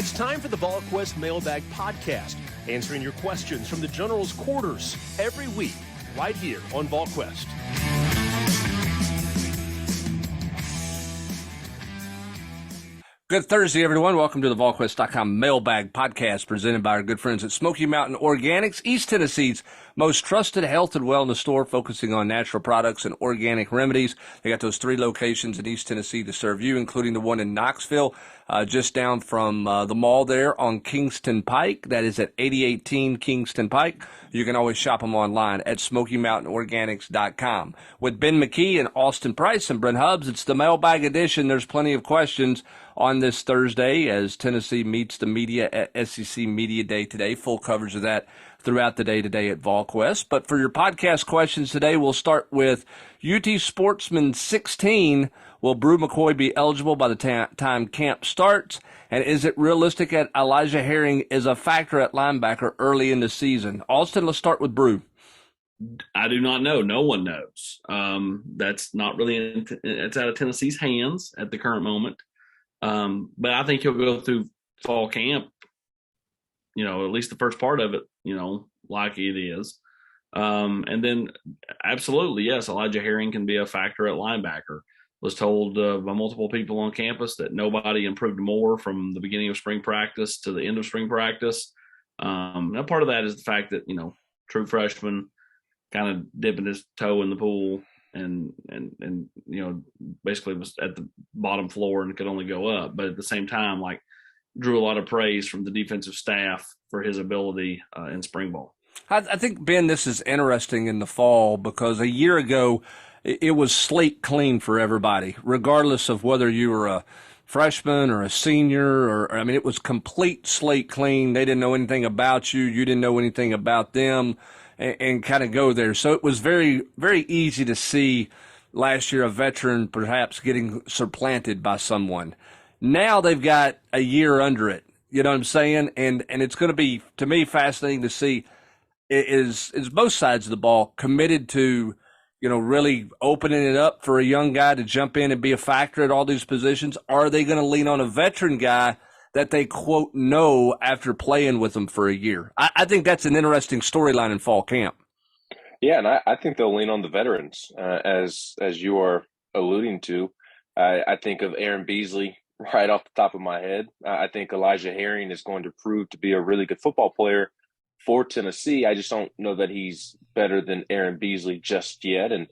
It's time for the Volquest Mailbag Podcast, answering your questions from the General's quarters every week, right here on Volquest. Good Thursday, everyone. Welcome to the Volquest.com Mailbag Podcast presented by our good friends at Smoky Mountain Organics, East Tennessee's most trusted health and wellness store, focusing on natural products and organic remedies. They got those 3 locations in East Tennessee to serve you, including the one in Knoxville, just down from the mall there on Kingston Pike. That is at 8018 Kingston Pike. You can always shop them online at SmokyMountainOrganics.com. With Ben McKee and Austin Price and Brent Hubbs, it's the Mailbag Edition. There's plenty of questions on this Thursday as Tennessee meets the media at SEC Media Day today. Full coverage of that throughout the day today at Volquest. But for your podcast questions today, we'll start with UT Sportsman 16. Will Brew McCoy be eligible by the time camp starts? And is it realistic that Elijah Herring is a factor at linebacker early in the season? Austin, let's start with Brew. I do not know. No one knows. That's not really it's out of Tennessee's hands at the current moment. But I think he'll go through fall camp, at least the first part of it, like it is. And then absolutely, yes, Elijah Herring can be a factor at linebacker. Was told by multiple people on campus that nobody improved more from the beginning of spring practice to the end of spring practice. Now part of that is the fact that, true freshman kind of dipping his toe in the pool and basically was at the bottom floor and could only go up. But at the same time, drew a lot of praise from the defensive staff for his ability in spring ball. I think, Ben, this is interesting in the fall because a year ago it was slate clean for everybody, regardless of whether you were a freshman or a senior, it was complete slate clean. They didn't know anything about you. You didn't know anything about them and kind of go there. So it was very, very easy to see last year a veteran perhaps getting supplanted by someone. Now they've got a year under it. You know what I'm saying? And it's going to be, to me, fascinating to see is both sides of the ball committed to, really opening it up for a young guy to jump in and be a factor at all these positions? Are they going to lean on a veteran guy that they, quote, know after playing with them for a year? I think that's an interesting storyline in fall camp. Yeah, and I think they'll lean on the veterans, as you are alluding to. I think of Aaron Beasley right off the top of my head. I think Elijah Herring is going to prove to be a really good football player for Tennessee. I just don't know that he's better than Aaron Beasley just yet. And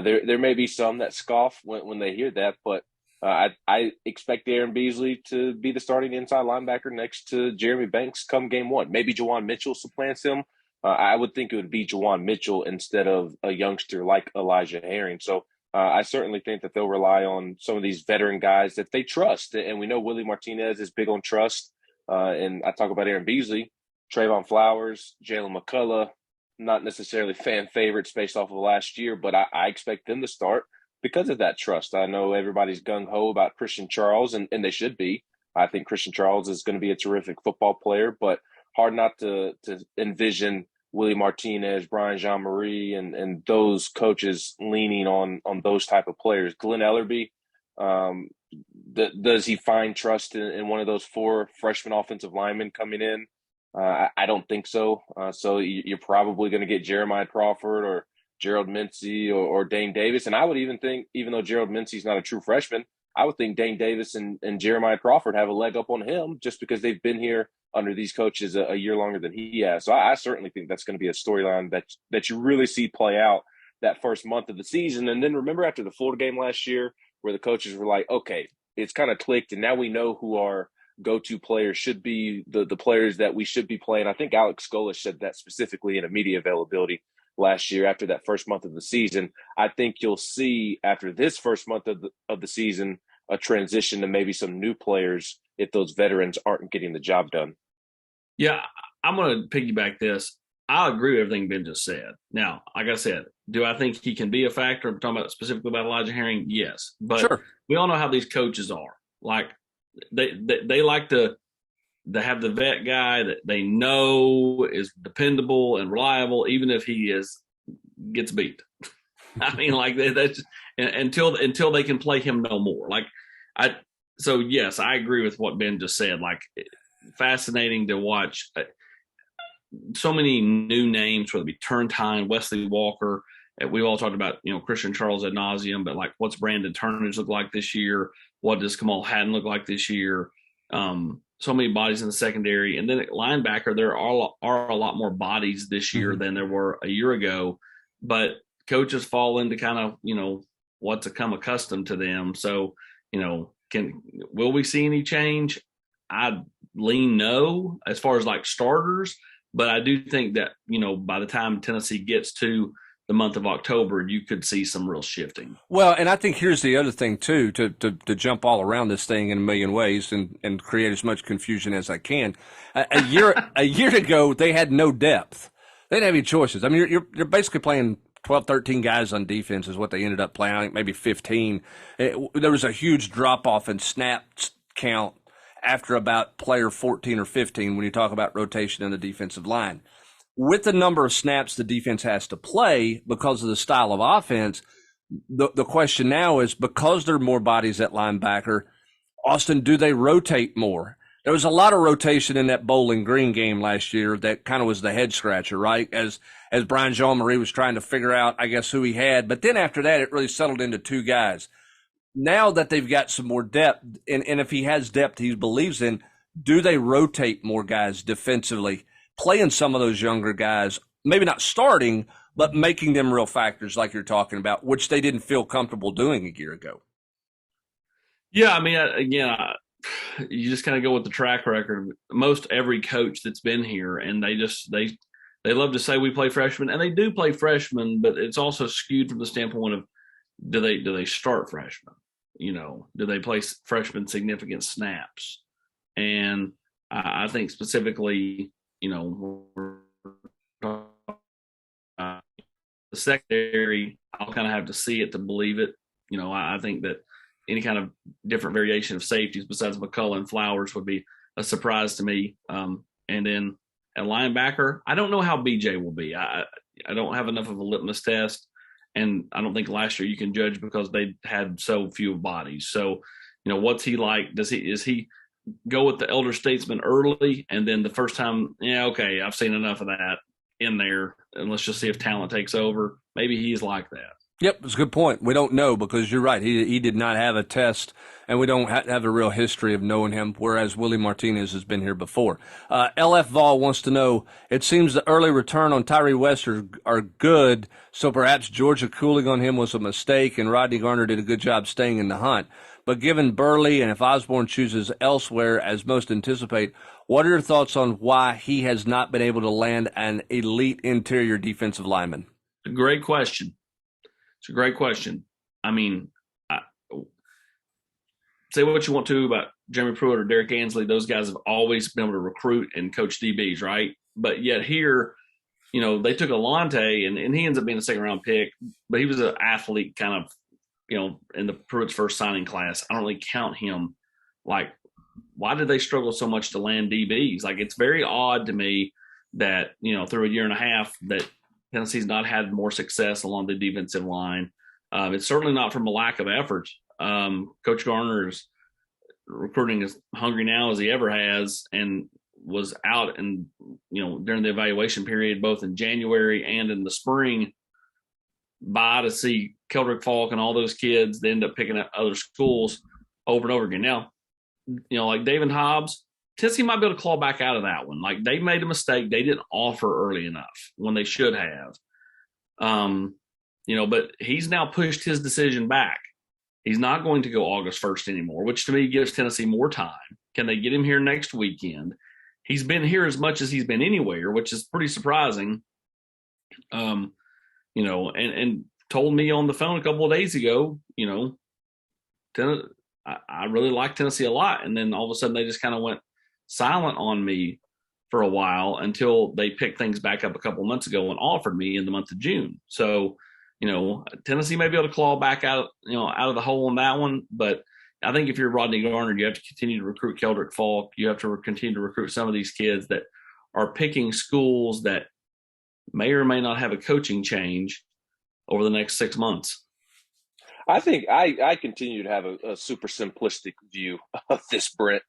there may be some that scoff when they hear that, but I expect Aaron Beasley to be the starting inside linebacker next to Jeremy Banks come game 1. Maybe Juwan Mitchell supplants him. I would think it would be Juwan Mitchell instead of a youngster like Elijah Herring. So I certainly think that they'll rely on some of these veteran guys that they trust. And we know Willie Martinez is big on trust. And I talk about Aaron Beasley, Trayvon Flowers, Jalen McCullough, not necessarily fan favorites based off of last year, but I expect them to start because of that trust. I know everybody's gung-ho about Christian Charles, and they should be. I think Christian Charles is going to be a terrific football player, but hard not to envision Willie Martinez, Brian Jean-Marie, and those coaches leaning on those type of players. Glenn Ellerbe, does he find trust in one of those 4 freshman offensive linemen coming in? I don't think so. So you're probably going to get Jeremiah Crawford or Gerald Mincy or Dane Davis. And I would even think, even though Gerald Mincy's not a true freshman, I would think Dane Davis and Jeremiah Crawford have a leg up on him just because they've been here under these coaches a year longer than he has. So I certainly think that's going to be a storyline that you really see play out that first month of the season. And then remember after the Florida game last year where the coaches were like, okay, it's kind of clicked and now we know who our go-to players should be, the players that we should be playing. I think Alex Skolish said that specifically in a media availability last year after that first month of the season. I think you'll see after this first month of the season a transition to maybe some new players if those veterans aren't getting the job done. Yeah, I'm going to piggyback this. I agree with everything Ben just said. Now, like I said, do I think he can be a factor? I'm talking about specifically about Elijah Herring. Yes, but sure. We all know how these coaches are. They like to have the vet guy that they know is dependable and reliable, even if he gets beat. That's until they can play him no more. So yes, I agree with what Ben just said. fascinating to watch. So many new names, whether it be Turntine, Wesley Walker. We've all talked about, Christian Charles ad nauseum, but like, what's Brandon Turnage look like this year? What does Kamal Hatton look like this year? So many bodies in the secondary. And then at linebacker, there are a lot more bodies this year than there were a year ago. But coaches fall into kind of, what's become accustomed to them. So, will we see any change? I lean no as far as like starters. But I do think that, by the time Tennessee gets to the month of October, you could see some real shifting. Well, and I think here's the other thing, too, to jump all around this thing in a million ways and create as much confusion as I can. A year ago, they had no depth. They didn't have any choices. I mean, you're basically playing 12, 13 guys on defense is what they ended up playing. I think maybe 15. There was a huge drop-off in snap count after about player 14 or 15 when you talk about rotation in the defensive line. With the number of snaps the defense has to play because of the style of offense, the question now is, because there are more bodies at linebacker, Austin, do they rotate more? There was a lot of rotation in that Bowling Green game last year that kind of was the head scratcher, right? As Brian Jean-Marie was trying to figure out, I guess, who he had. But then after that, it really settled into two guys. Now that they've got some more depth, and if he has depth he believes in, do they rotate more guys defensively, playing some of those younger guys, maybe not starting, but making them real factors like you're talking about, which they didn't feel comfortable doing a year ago? Yeah, I mean, again, you just kind of go with the track record. Most every coach that's been here, and they love to say we play freshmen, and they do play freshmen, but it's also skewed from the standpoint of, do they start freshmen? Do they play freshmen significant snaps? And I think specifically, the secondary, I'll kind of have to see it to believe it. I think that any kind of different variation of safeties besides McCullough and Flowers would be a surprise to me. And then at linebacker, I don't know how BJ will be. I don't have enough of a litmus test. And I don't think last year you can judge because they had so few bodies. So, what's he like? Is he go with the elder statesman early, and then the first time, okay, I've seen enough of that in there, and let's just see if talent takes over. Maybe he's like that. Yep, it's a good point. We don't know, because you're right. He did not have a test, and we don't have a real history of knowing him, whereas Willie Martinez has been here before. LF Vol wants to know, it seems the early return on Tyree West are good, so perhaps Georgia cooling on him was a mistake, and Rodney Garner did a good job staying in the hunt. But given Burley, and if Osborne chooses elsewhere, as most anticipate, what are your thoughts on why he has not been able to land an elite interior defensive lineman? Great question. It's a great question. I mean, say what you want to about Jeremy Pruitt or Derek Ansley. Those guys have always been able to recruit and coach DBs, right? But yet here, they took Alante, and he ends up being a second-round pick, but he was an athlete kind of, in the Pruitt's first signing class. I don't really count him. Like, why did they struggle so much to land DBs? Like, it's very odd to me that, through a year and a half that Tennessee's not had more success along the defensive line. It's certainly not from a lack of effort. Coach Garner is recruiting as hungry now as he ever has, and was out and during the evaluation period, both in January and in the spring, to see Keldrick Falk and all those kids. They end up picking up other schools over and over again. Now, like David Hobbs, Tennessee might be able to claw back out of that one. Like, they made a mistake. They didn't offer early enough when they should have. But he's now pushed his decision back. He's not going to go August 1st anymore, which to me gives Tennessee more time. Can they get him here next weekend? He's been here as much as he's been anywhere, which is pretty surprising. And told me on the phone a couple of days ago, I really like Tennessee a lot. And then all of a sudden they just kind of went silent on me for a while until they picked things back up a couple of months ago and offered me in the month of June. So, Tennessee may be able to claw back out of the hole on that one. But I think if you're Rodney Garner, you have to continue to recruit Keldrick Falk. You have to continue to recruit some of these kids that are picking schools that may or may not have a coaching change over the next 6 months. I think I continue to have a super simplistic view of this, Brent.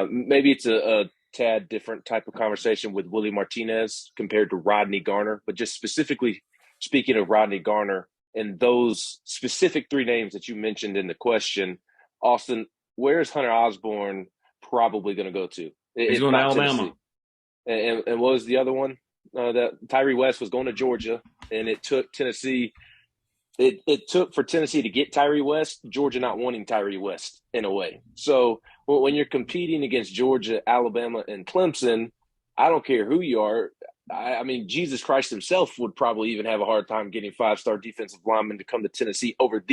Maybe it's a tad different type of conversation with Willie Martinez compared to Rodney Garner. But just specifically speaking of Rodney Garner and those specific three names that you mentioned in the question, Austin, where's Hunter Osborne probably going to go to? He's going to Alabama. And what was the other one? That Tyree West was going to Georgia, and it took Tennessee. It took for Tennessee to get Tyree West, Georgia not wanting Tyree West in a way. So when you're competing against Georgia, Alabama, and Clemson, I don't care who you are. I mean, Jesus Christ himself would probably even have a hard time getting 5-star defensive linemen to come to Tennessee over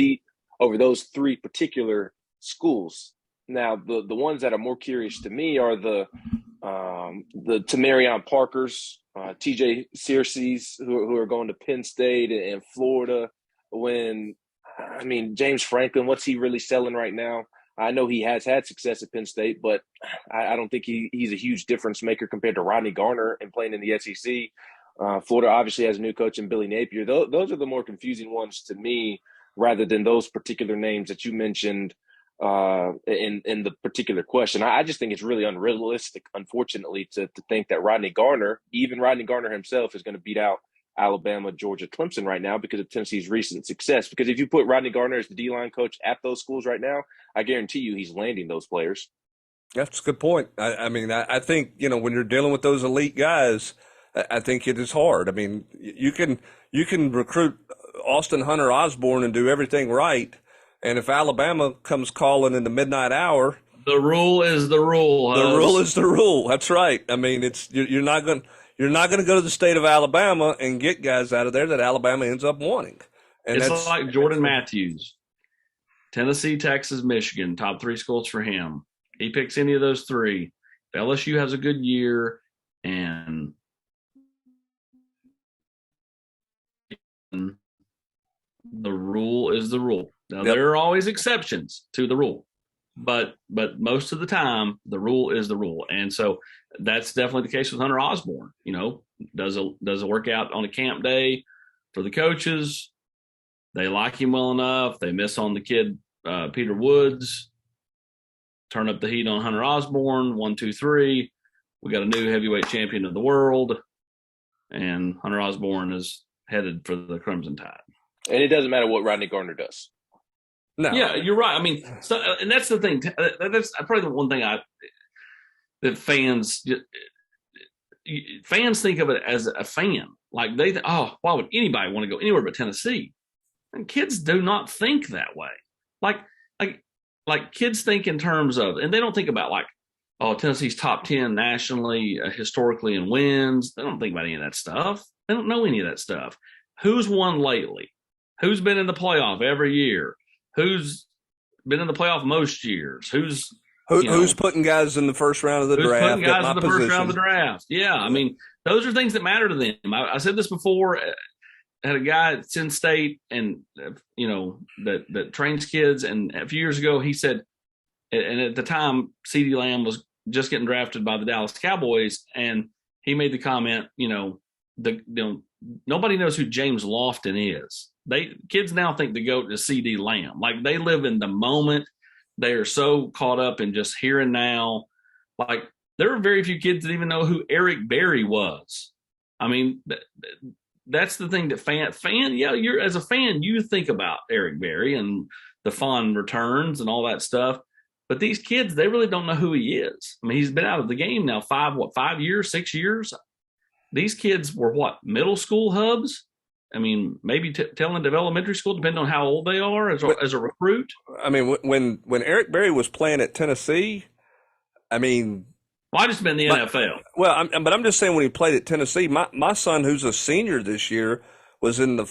those three particular schools. Now, the ones that are more curious to me are the Tamarion Parkers, TJ Searcy's, who are going to Penn State and Florida. James Franklin, what's he really selling right now? I know he has had success at Penn State, but I don't think he's a huge difference maker compared to Rodney Garner and playing in the SEC. Florida obviously has a new coach in Billy Napier. Those are the more confusing ones to me, rather than those particular names that you mentioned in the particular question. I just think it's really unrealistic, unfortunately, to think that Rodney Garner, even Rodney Garner himself, is going to beat out Alabama, Georgia, Clemson right now because of Tennessee's recent success. Because if you put Rodney Garner as the D-line coach at those schools right now, I guarantee you he's landing those players. That's a good point. I think, when you're dealing with those elite guys, I think it is hard. I mean, you can recruit Austin Hunter Osborne and do everything right. And if Alabama comes calling in the midnight hour, the rule is the rule. The rule is the rule. That's right. I mean, you're not going to go to the state of Alabama and get guys out of there that Alabama ends up wanting. And it's like Jordan Matthews, Tennessee, Texas, Michigan, top three schools for him. He picks any of those three. If LSU has a good year, and the rule is the rule. Now, there are always exceptions to the rule, but most of the time, the rule is the rule. And so that's definitely the case with Hunter Osborne. Does a workout on a camp day for the coaches. They like him well enough. They miss on the kid, Peter Woods. Turn up the heat on Hunter Osborne. 1, 2, 3. We got a new heavyweight champion of the world, and Hunter Osborne is headed for the Crimson Tide. And it doesn't matter what Rodney Garner does. No. Yeah, you're right. I mean, and that's the thing. That's probably the one thing that fans think of it as a fan. Like they think, why would anybody want to go anywhere but Tennessee? And kids do not think that way. Like kids think in terms of, and they don't think about Tennessee's top 10 nationally, historically in wins. They don't think about any of that stuff. They don't know any of that stuff. Who's won lately? Who's been in the playoff every year? Who's been in the playoff most years? Who's putting guys in the first round of the draft? Who's putting guys in the first round of the draft? Yeah, I mean, those are things that matter to them. I said this before. I had a guy at Penn State, and that trains kids. And a few years ago, he said, and at the time, CeeDee Lamb was just getting drafted by the Dallas Cowboys, and he made the comment, nobody knows who James Lofton is. Kids now think the GOAT is CeeDee Lamb. Like, they live in the moment. They are so caught up in just here and now. Like, there are very few kids that even know who Eric Berry was. I mean, that's the thing that you're as a fan, you think about Eric Berry and the fond returns and all that stuff. But these kids, they really don't know who he is. I mean, he's been out of the game now 5 years, 6 years. These kids were middle school hubs? I mean, maybe tail end of elementary school, depending on how old they are as a recruit. I mean, when Eric Berry was playing at Tennessee, I mean, I just been in the NFL. Well, but I'm just saying, when he played at Tennessee, my son, who's a senior this year, was in the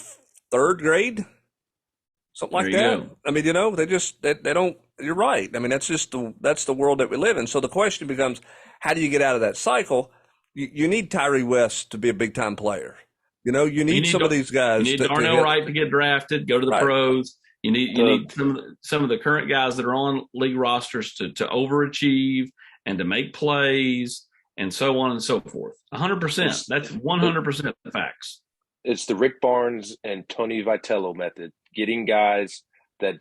3rd grade, something like that. Go. I mean, they don't. You're right. I mean, that's the world that we live in. So the question becomes, how do you get out of that cycle? You need Tyree West to be a big time player. You need some of these guys. You need Darnell Wright to get drafted, go to the pros. You need some of the current guys that are on league rosters to overachieve and to make plays and so on and so forth. 100%. That's 100% the facts. It's the Rick Barnes and Tony Vitello method, getting guys that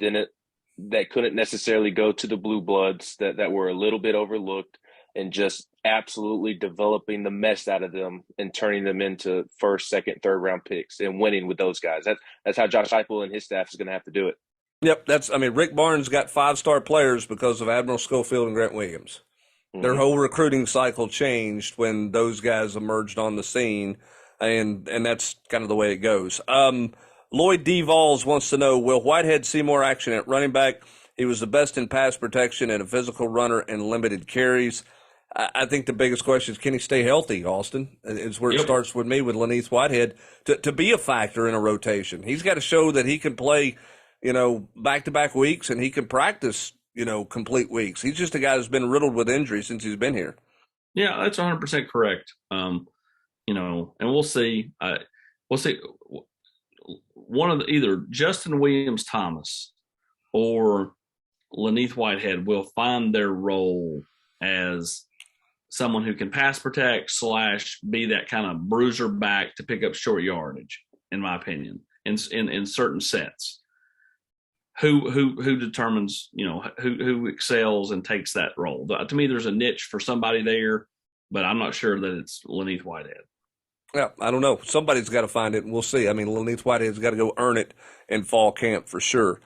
couldn't necessarily go to the Blue Bloods, that were a little bit overlooked, and just absolutely developing the mess out of them and turning them into first, second, third round picks and winning with those guys. That's how Josh Heupel and his staff is going to have to do it. Yep, Rick Barnes got 5-star players because of Admiral Schofield and Grant Williams. Their whole recruiting cycle changed when those guys emerged on the scene, and that's kind of the way it goes. Lloyd D. Vols wants to know, will Whitehead see more action at running back? He was the best in pass protection and a physical runner and limited carries. I think the biggest question is, can he stay healthy, Austin? It's where it starts with me with Laneith Whitehead to be a factor in a rotation. He's got to show that he can play, back-to-back weeks, and he can practice, complete weeks. He's just a guy who's been riddled with injuries since he's been here. Yeah, that's 100% correct. And we'll see. We'll see. One of either Justin Williams-Thomas or Laneith Whitehead will find their role as someone who can pass protect / be that kind of bruiser back to pick up short yardage, in my opinion, in certain sets. Who determines, who excels and takes that role? To me, there's a niche for somebody there, but I'm not sure that it's Laneith Whitehead. Yeah, I don't know. Somebody's got to find it, and we'll see. I mean, Laneith Whitehead's got to go earn it in fall camp for sure.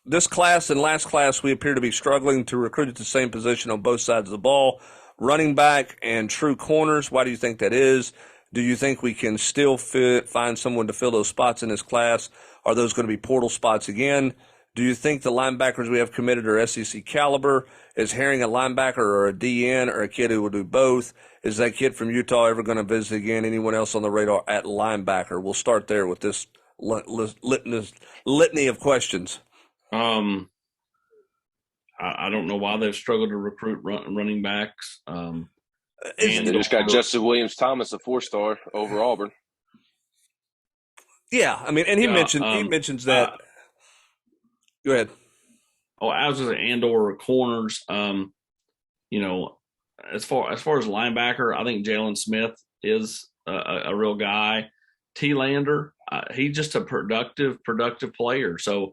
This class and last class, we appear to be struggling to recruit at the same position on both sides of the ball, running back and true corners. Why do you think that is? Do you think we can still find someone to fill those spots in this class? Are those going to be portal spots again? Do you think the linebackers we have committed are SEC caliber? Is Herring a linebacker or a DN or a kid who will do both? Is that kid from Utah ever going to visit again? Anyone else on the radar at linebacker? We'll start there with this litany of questions. I don't know why they've struggled to recruit running backs. They just got Justin Williams-Thomas, a 4-star over Auburn. Yeah, I mean, and he mentions that. Go ahead. Oh, I was just and/or corners. As far as linebacker, I think Jalen Smith is a real guy. T. Lander, he's just a productive player. So,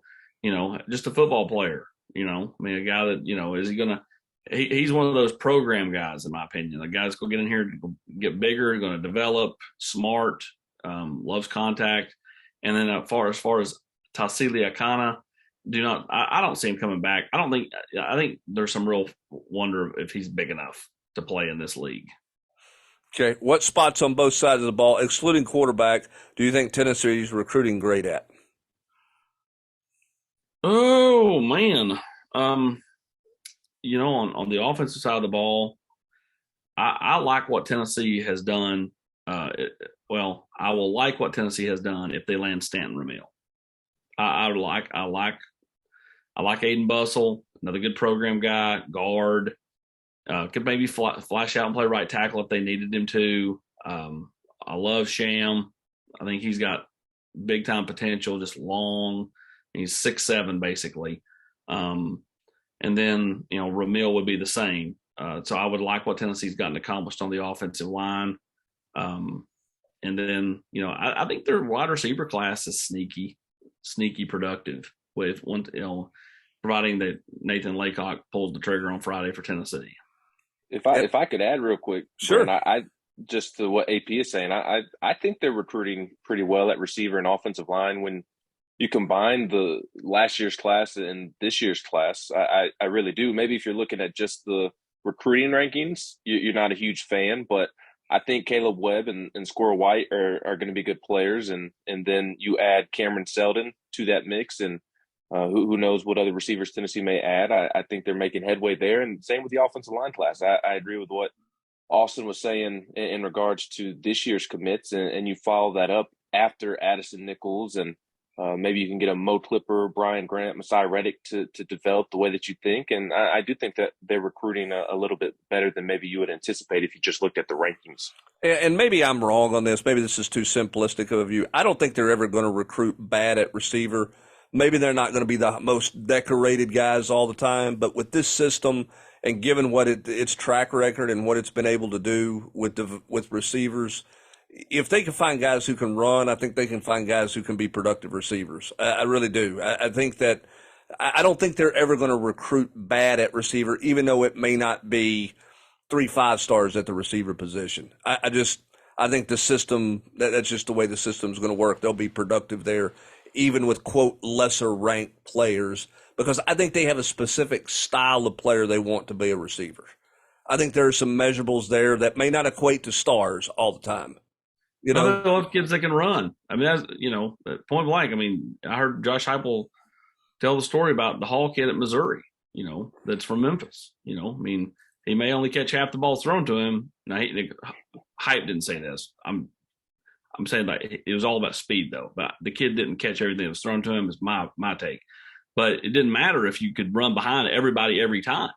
just a football player. A guy that is he gonna? He's one of those program guys, in my opinion. The guy's going to get in here, get bigger, going to develop, smart, loves contact. And then as far as Tassili Akana, I don't see him coming back. I think there's some real wonder if he's big enough to play in this league. Okay. What spots on both sides of the ball, excluding quarterback, do you think Tennessee's recruiting great at? Oh, man. On the offensive side of the ball, I like what Tennessee has done. I will like what Tennessee has done if they land Stanton Ramil. I like Aiden Bussell, another good program guy, guard. Could maybe flash out and play right tackle if they needed him to. I love Sham. I think he's got big time potential, just long. He's 6'7", basically. And then, Ramil would be the same. So I would like what Tennessee's gotten accomplished on the offensive line. And then, I think their wide receiver class is sneaky productive with one, providing that Nathan Laycock pulls the trigger on Friday for Tennessee. If I could add real quick, sure. Brian, I just to what AP is saying, I think they're recruiting pretty well at receiver and offensive line. When you combine the last year's class and this year's class, I really do. Maybe if you're looking at just the recruiting rankings, you're not a huge fan, but I think Caleb Webb and Squirrel White are going to be good players. And then you add Cameron Seldon to that mix, and who knows what other receivers Tennessee may add. I think they're making headway there. And same with the offensive line class. I agree with what Austin was saying in regards to this year's commits, and you follow that up after Addison Nichols, and maybe you can get a Mo Clipper, Brian Grant, Messiah Reddick to develop the way that you think. And I do think that they're recruiting a little bit better than maybe you would anticipate if you just looked at the rankings. And maybe I'm wrong on this. Maybe this is too simplistic of a view. I don't think they're ever going to recruit bad at receiver. Maybe they're not going to be the most decorated guys all the time, but with this system and given what its track record and what it's been able to do with receivers, if they can find guys who can run, I think they can find guys who can be productive receivers. I really do. I think that I don't think they're ever going to recruit bad at receiver, even though it may not be 3 5-stars at the receiver position. I think the system, that's just the way the system's going to work. They'll be productive there, even with, quote, lesser ranked players, because I think they have a specific style of player they want to be a receiver. I think there are some measurables there that may not equate to stars all the time. You know, I love kids that can run. I mean, that's, point blank. I mean, I heard Josh Heupel tell the story about the Hall kid at Missouri, that's from Memphis. I mean, he may only catch half the ball thrown to him. Now, Hype didn't say this. I'm saying that it was all about speed, though. But the kid didn't catch everything that was thrown to him, is my take. But it didn't matter if you could run behind everybody every time.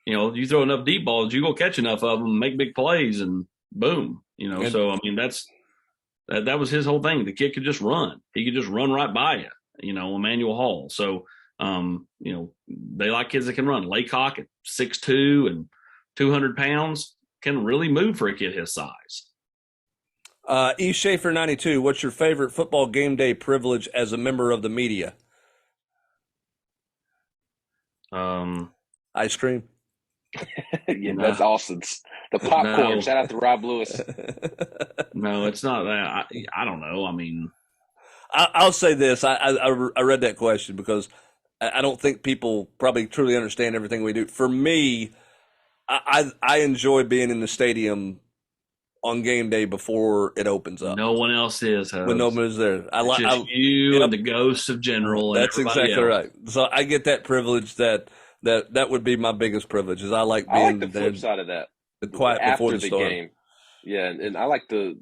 You throw enough deep balls, you go catch enough of them, make big plays, and boom. So, I mean, that was his whole thing. The kid could just run. He could just run right by you, Emmanuel Hall. So, they like kids that can run. Laycock at 6'2" and 200 pounds can really move for a kid his size. E. Schaefer 92, what's your favorite football game day privilege as a member of the media? Ice cream. Yeah, that's Austin's. The popcorn. No. Shout out to Rob Lewis. No, it's not that. I don't know. I mean, I'll say this. I read that question because I don't think people probably truly understand everything we do. For me, I enjoy being in the stadium on game day before it opens up. no one else is. When no one is there. It's just you and the ghosts of General. That's exactly else. right. So I get that privilege. That would be my biggest privilege. Is I like being I like the flip side of that. The quiet after before the storm. game. Yeah, and I like the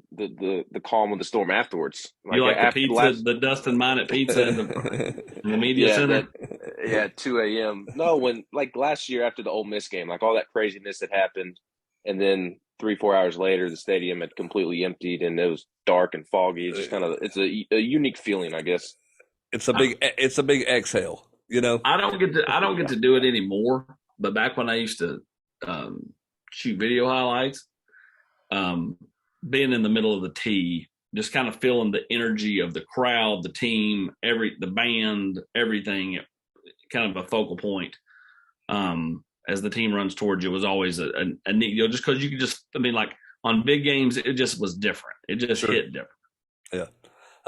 calm of the storm afterwards. You like the pizza, the Dustin Minot pizza in the media center? 2 a.m. No, when like last year after the Ole Miss game, like all that craziness had happened, and then 3-4 hours later, the stadium had completely emptied and it was dark and foggy. It's just it's a unique feeling, I guess. It's a big exhale. I don't get to do it anymore. But back when I used to shoot video highlights, being in the middle of the tee, just kind of feeling the energy of the crowd, the team, the band, everything, kind of a focal point. As the team runs towards you was always a neat deal, just because you could like on big games, it just was different. It just hit different. Yeah.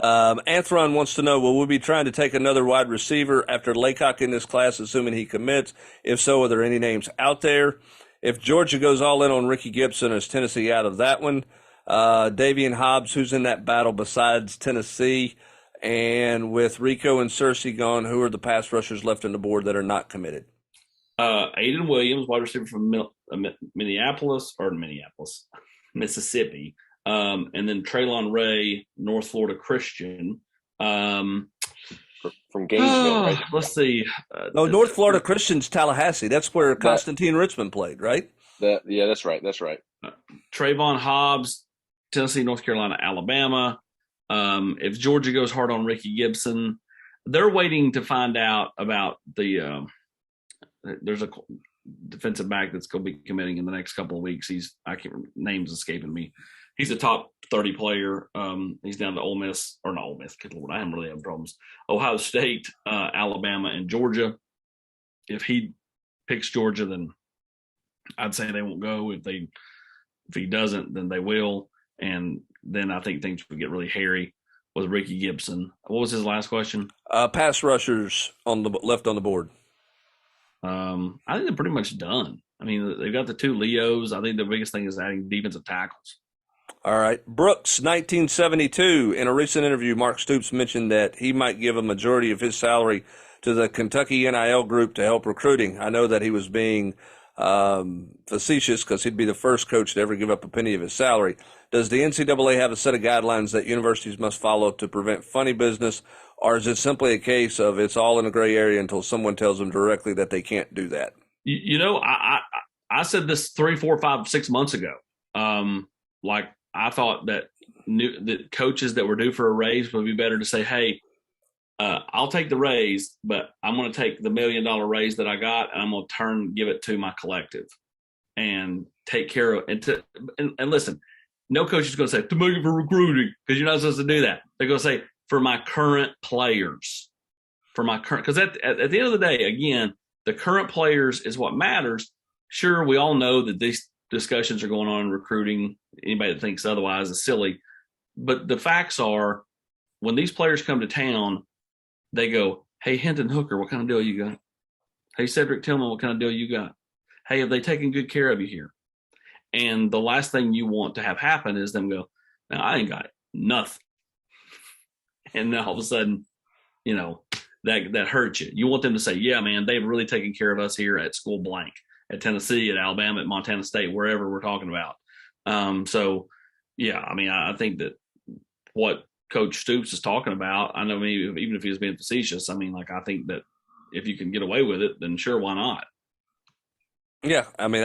Anthron wants to know, will we be trying to take another wide receiver after Laycock in this class, assuming he commits? If so, are there any names out there? If Georgia goes all in on Ricky Gibson, is Tennessee out of that one? Davian Hobbs, who's in that battle besides Tennessee? And with Rico and Cersei gone, who are the pass rushers left on the board that are not committed? Aiden Williams, wide receiver from Mississippi. And then Traylon Ray, North Florida Christian. From Gainesville, right? Let's see. North Florida Christian's Tallahassee. That's where Constantine Richmond played, right? That's right. Trayvon Hobbs, Tennessee, North Carolina, Alabama. If Georgia goes hard on Ricky Gibson, they're waiting to find out about there's a defensive back that's going to be committing in the next couple of weeks. Name's escaping me. He's a top 30 player. He's down to Ole Miss, or not Ole Miss. Good Lord, I am really having problems. Ohio State, Alabama, and Georgia. If he picks Georgia, then I'd say they won't go. If he doesn't, then they will. And then I think things would get really hairy with Ricky Gibson. What was his last question? Pass rushers left on the board. I think they're pretty much done. I mean, they've got the 2 Leos. I think the biggest thing is adding defensive tackles. All right. Brooks, 1972. In a recent interview, Mark Stoops mentioned that he might give a majority of his salary to the Kentucky NIL group to help recruiting. I know that he was being facetious because he'd be the first coach to ever give up a penny of his salary. Does the NCAA have a set of guidelines that universities must follow to prevent funny business, or is it simply a case of it's all in a gray area until someone tells them directly that they can't do that? I said this 3, 4, 5, 6 months ago. I thought that the coaches that were due for a raise would be better to say, hey, I'll take the raise, but I'm going to take the $1 million raise that I got and I'm going to give it to my collective and take care of it. And listen, no coach is going to say, $2 million for recruiting, because you're not supposed to do that. They're going to say, for my current players. for my current, because at the end of the day, again, the current players is what matters. Sure, we all know that these discussions are going on in recruiting. Anybody that thinks otherwise is silly. But the facts are, when these players come to town, they go, hey, Hinton Hooker, what kind of deal you got? Hey, Cedric Tillman, what kind of deal you got? Hey, have they taken good care of you here? And the last thing you want to have happen is them go, now I ain't got nothing. And then all of a sudden, you know, that hurts you. You want them to say, yeah, man, they've really taken care of us here at school blank, at Tennessee, at Alabama, at Montana State, wherever we're talking about. So, yeah, I mean, I think that what Coach Stoops is talking about, I know maybe even if he was being facetious, I mean, like, I think that if you can get away with it, then sure, why not? Yeah, I mean,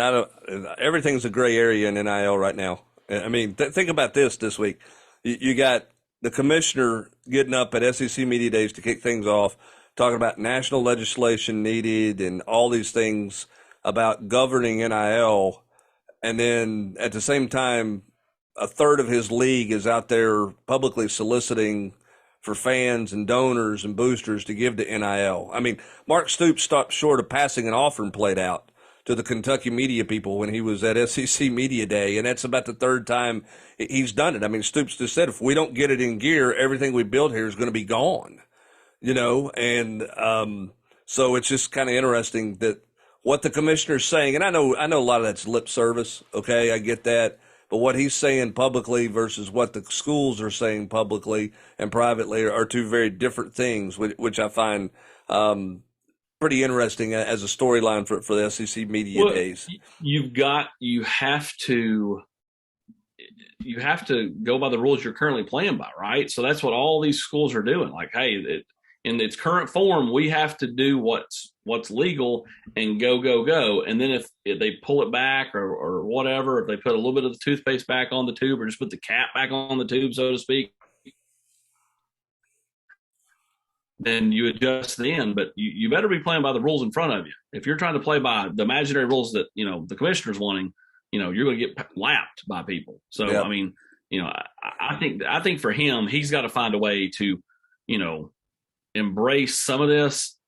everything's a gray area in NIL right now. I mean, think about this week. You got the commissioner getting up at SEC Media Days to kick things off, talking about national legislation needed and all these things about governing NIL. And then at the same time, a third of his league is out there publicly soliciting for fans and donors and boosters to give to NIL. I mean, Mark Stoops stopped short of passing an offer and played out to the Kentucky media people when he was at SEC Media Day, and that's about the third time he's done it. I mean, Stoops just said, if we don't get it in gear, everything we build here is going to be gone, you know? And so it's just kind of interesting that what the commissioner's saying, and I know a lot of that's lip service, okay, I get that, but what he's saying publicly versus what the schools are saying publicly and privately are two very different things, which I find pretty interesting as a storyline for the SEC Media Days. You have to go by the rules you're currently playing by, right? So that's what all these schools are doing. Like, hey, in its current form, we have to do what's legal and go. And then if they pull it back or whatever, if they put a little bit of the toothpaste back on the tube or just put the cap back on the tube, so to speak, then you adjust then. But you better be playing by the rules in front of you. If you're trying to play by the imaginary rules that, you know, the commissioner's wanting, you know, you're going to get lapped by people. So, yeah. I mean, you know, I think for him, he's got to find a way to, you know, embrace some of this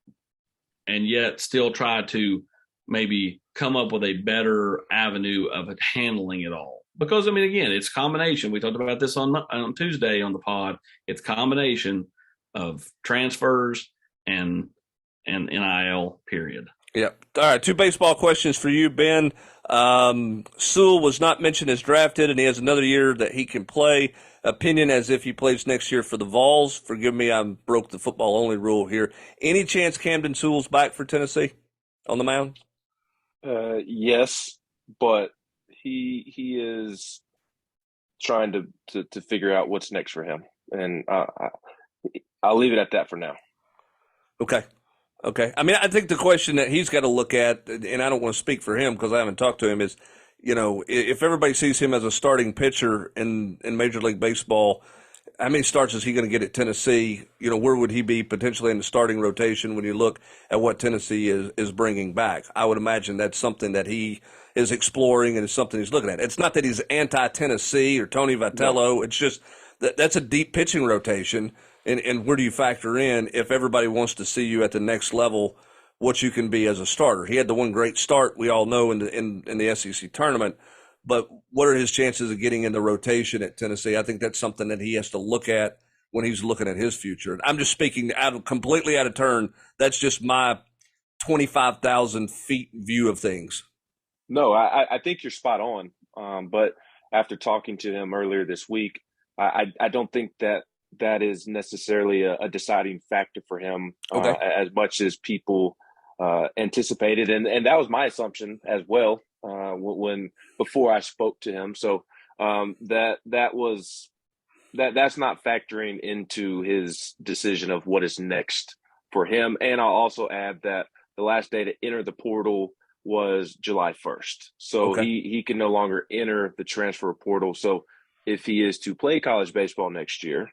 and yet still try to maybe come up with a better avenue of handling it all. Because, I mean, again, it's combination. We talked about this on Tuesday on the pod. It's combination of transfers and NIL, period. Yep. All right, 2 baseball questions for you, Ben. Sewell was not mentioned as drafted, and he has another year that he can play. Opinion as if he plays next year for the Vols. Forgive me, I broke the football-only rule here. Any chance Camden Sewell's back for Tennessee on the mound? Yes, but he is trying to figure out what's next for him, and I'll leave it at that for now. Okay. I mean, I think the question that he's got to look at, and I don't want to speak for him because I haven't talked to him, is, you know, if everybody sees him as a starting pitcher in Major League Baseball, how many starts is he going to get at Tennessee? You know, where would he be potentially in the starting rotation when you look at what Tennessee is bringing back? I would imagine that's something that he is exploring and is something he's looking at. It's not that he's anti-Tennessee or Tony Vitello. No. It's just that's a deep pitching rotation. And where do you factor in if everybody wants to see you at the next level, what you can be as a starter? He had the one great start we all know in the SEC tournament, but what are his chances of getting in the rotation at Tennessee? I think that's something that he has to look at when he's looking at his future. I'm just speaking completely out of turn. That's just my 25,000 feet view of things. No, I think you're spot on. But after talking to him earlier this week, I don't think that is necessarily a deciding factor for him as much as people anticipated. And that was my assumption as well before I spoke to him. So that's not factoring into his decision of what is next for him. And I'll also add that the last day to enter the portal was July 1st. So he can no longer enter the transfer portal. So if he is to play college baseball next year,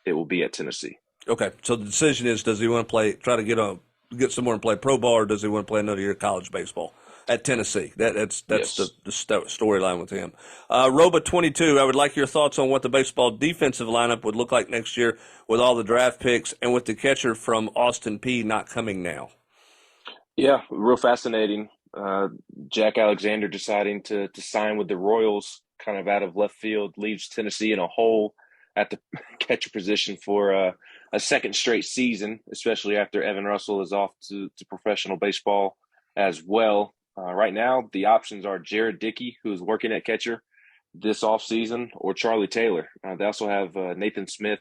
it will be at Tennessee. Okay, so the decision is: does he want to try to get somewhere and play pro ball, or does he want to play another year of college baseball? at Tennessee. That's Yes. the storyline with him. Roba22, I would like your thoughts on what the baseball defensive lineup would look like next year with all the draft picks and with the catcher from Austin P not coming now. Yeah, real fascinating. Jack Alexander deciding to sign with the Royals kind of out of left field leaves Tennessee in a hole at the catcher position for a second straight season, especially after Evan Russell is off to professional baseball as well. Right now, the options are Jared Dickey, who's working at catcher this offseason, or Charlie Taylor. They also have Nathan Smith,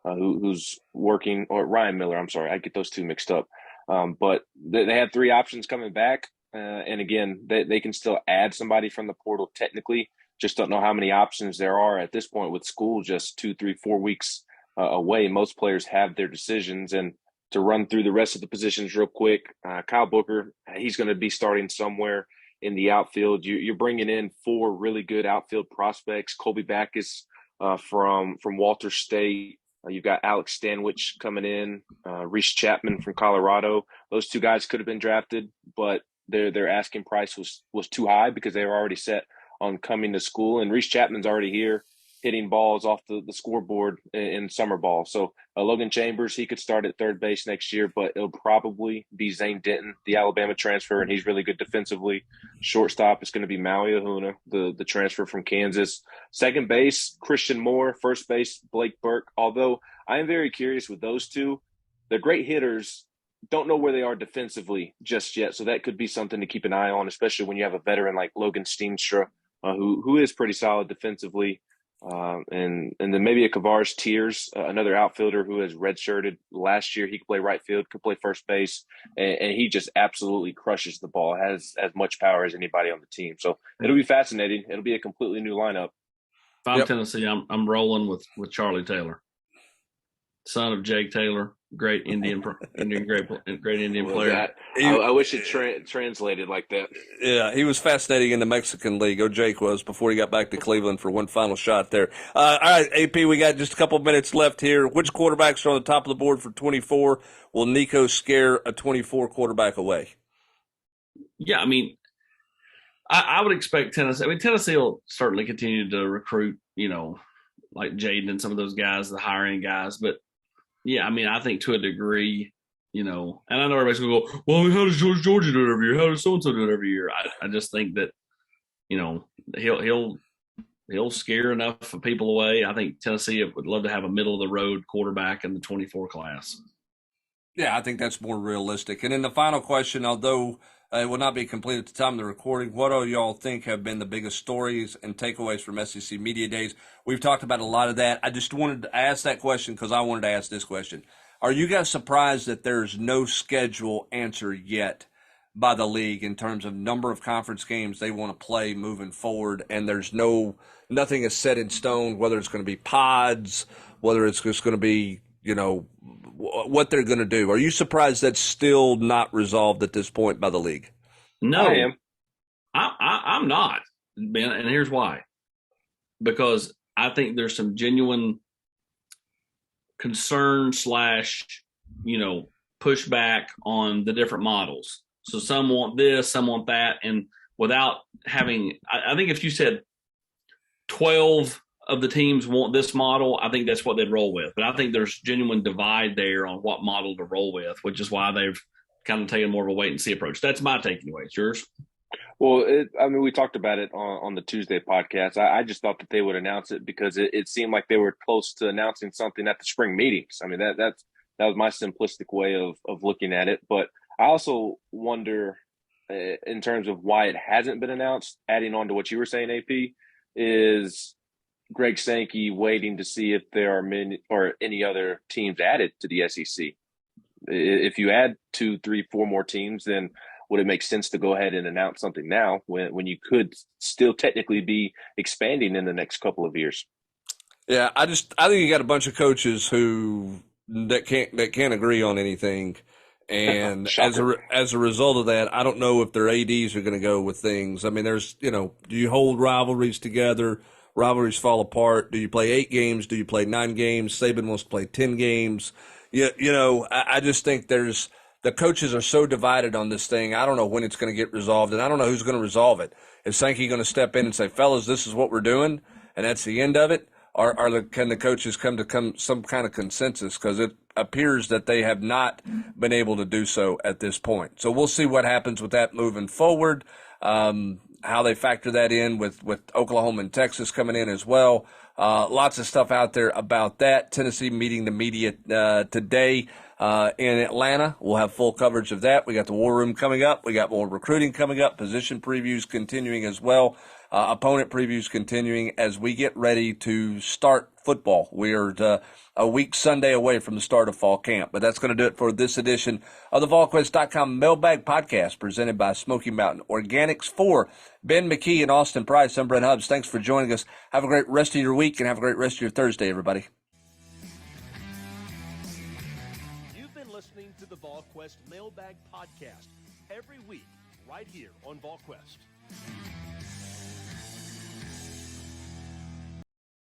who's working, or Ryan Miller. I'm sorry, I get those two mixed up. But they have three options coming back. And again, they can still add somebody from the portal technically. Just don't know how many options there are at this point with school just 2, 3, 4 weeks away. Most players have their decisions. And to run through the rest of the positions real quick, Kyle Booker, he's going to be starting somewhere in the outfield. You're bringing in 4 really good outfield prospects. Colby Backus from Walter State. You've got Alex Stanwich coming in, Reese Chapman from Colorado. Those 2 guys could have been drafted, but their asking price was too high because they were already set on coming to school. And Reese Chapman's already here hitting balls off the scoreboard in summer ball. So Logan Chambers, he could start at third base next year, but it'll probably be Zane Denton, the Alabama transfer, and he's really good defensively. Shortstop is going to be Maui Ahuna, the transfer from Kansas. Second base, Christian Moore. First base, Blake Burke. Although I am very curious with those two. They're great hitters. Don't know where they are defensively just yet. So that could be something to keep an eye on, especially when you have a veteran like Logan Steenstra, who is pretty solid defensively. And then maybe a Kavares Tears, another outfielder who has redshirted last year. He could play right field, could play first base, and he just absolutely crushes the ball, has as much power as anybody on the team. So it'll be fascinating. It'll be a completely new lineup. If I'm Tennessee, I'm rolling with Charlie Taylor, son of Jake Taylor, great great Indian player. I wish it translated like that. Yeah, he was fascinating in the Mexican League. Jake was before he got back to Cleveland for one final shot there. All right, AP, we got just a couple of minutes left here. Which quarterbacks are on the top of the board for 24? Will Nico scare a 24 quarterback away? Yeah, I mean, I would expect Tennessee. I mean, Tennessee will certainly continue to recruit, like Jaden and some of those guys, the higher end guys. But yeah, I mean, I think to a degree, and I know everybody's going to go, well, how does Georgia do it every year? How does so-and-so do it every year? I just think that, he'll scare enough of people away. I think Tennessee would love to have a middle-of-the-road quarterback in the 24 class. Yeah, I think that's more realistic. And then the final question, although it will not be complete at the time of the recording, what do y'all think have been the biggest stories and takeaways from SEC Media Days? We've talked about a lot of that. I just wanted to ask that question because I wanted to ask this question. Are you guys surprised that there's no schedule answer yet by the league in terms of number of conference games they want to play moving forward, and there's nothing is set in stone, whether it's going to be pods, whether it's just going to be, what they're going to do? Are you surprised that's still not resolved at this point by the league? No, I am. I'm not, Ben, and here's why. Because I think there's some genuine concern / pushback on the different models. So some want this, some want that, and without having, I think if you said 12 of the teams want this model, I think that's what they'd roll with. But I think there's genuine divide there on what model to roll with, which is why they've kind of taken more of a wait and see approach. That's my taking away. It's yours? Well, we talked about it on the Tuesday podcast. I just thought that they would announce it because it seemed like they were close to announcing something at the spring meetings. I mean, that was my simplistic way of looking at it. But I also wonder in terms of why it hasn't been announced, adding on to what you were saying, AP, is Greg Sankey waiting to see if there are many or any other teams added to the SEC. If you add 2, 3, 4 more teams, then would it make sense to go ahead and announce something now when you could still technically be expanding in the next couple of years? Yeah, I think you got a bunch of coaches that can't agree on anything, and as a result of that, I don't know if their ADs are going to go with things. I mean, there's do you hold rivalries together? Rivalries fall apart. Do you play 8 games? Do you play 9 games? Saban wants to play 10 games. I just think there's the coaches are so divided on this thing. I don't know when it's going to get resolved, and I don't know who's going to resolve it. Is Sankey going to step in and say, fellas, this is what we're doing, and that's the end of it? Or can the coaches come to some kind of consensus? Because it appears that they have not been able to do so at this point. So we'll see what happens with that moving forward, how they factor that in with Oklahoma and Texas coming in as well. Lots of stuff out there about that. Tennessee meeting the media today in Atlanta. We'll have full coverage of that. We got the War Room coming up. We got more recruiting coming up. Position previews continuing as well. Opponent previews continuing as we get ready to start football. We are a week Sunday away from the start of fall camp. But that's going to do it for this edition of the Volquest.com Mailbag Podcast presented by Smoky Mountain Organics. For Ben McKee and Austin Price, I'm Brent Hubbs. Thanks for joining us. Have a great rest of your week and have a great rest of your Thursday, everybody. You've been listening to the Volquest Mailbag Podcast every week right here on Volquest.